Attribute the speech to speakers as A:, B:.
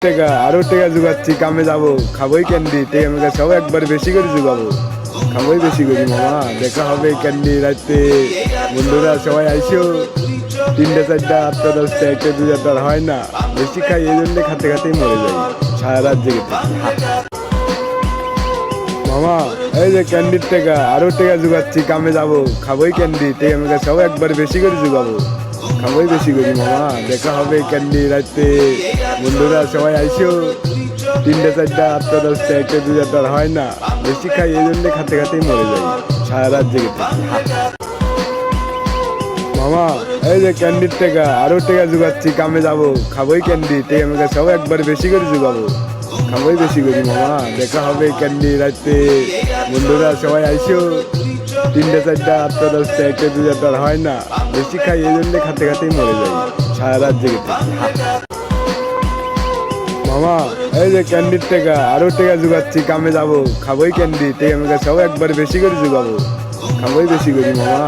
A: টাকা আরো টাকা জোগাচ্ছি, কামে যাবো, খাবোই ক্যান্ডি, টাকা মেকা সব একবার বেশি করে জোগাবো, খাবোই বেশি করি মামা। দেখা হবে ক্যান্ডি রাতে, বন্ধুরা সবাই আইসো, 3টা 4টা 8টা 10টা 1টা 2টা তো আর হয় না, বেশি খাই এই জন্য খাতে খাতেই মরে যাই, সারা রাত জেগে থাকি। মামা এই যে ক্যান্ডির টাকা আরো টাকা জোগাচ্ছি, কামে যাবো, খাবোই ক্যান্ডি, টাকা মেকা সব একবার বেশি করে জোগাবো, খাবোই বেশি করি মামা। দেখা হবে ক্যান্ডি রাতে, বন্ধুরা সবাই আইসো, 3টা 4টা 8টা 10টা 1টা 2টা তো আর হয় না, বেশি খাই এই জন্য খাতে খাতেই মরে যাই, সারা রাত জেগে থাকি। মামা এই যে ক্যান্ডির টাকা আরো টাকা জোগাচ্ছি, কামে যাবো, খাবোই ক্যান্ডি, টাকা মেকা সব একবার বেশি করে জোগাবো, খাবোই বেশি করি মামা। দেখা হবে ক্যান্ডি রাতে, বন্ধুরা সবাই আইসো, 3টা 4টা 8টা 10টা 1টা 2টা তো আর হয় না, বেশি খাই এই জন্য খাতে খাতেই মরে যাই, সারা রাত জেগে থাকি। মামা এই যে ক্যান্ডির টাকা আরো টাকা জোগাচ্ছি, কামে যাবো, খাবোই ক্যান্ডি, টাকা মেকা সব একবার বেশি করে জোগাবো, খাবোই বেশি করি মামা।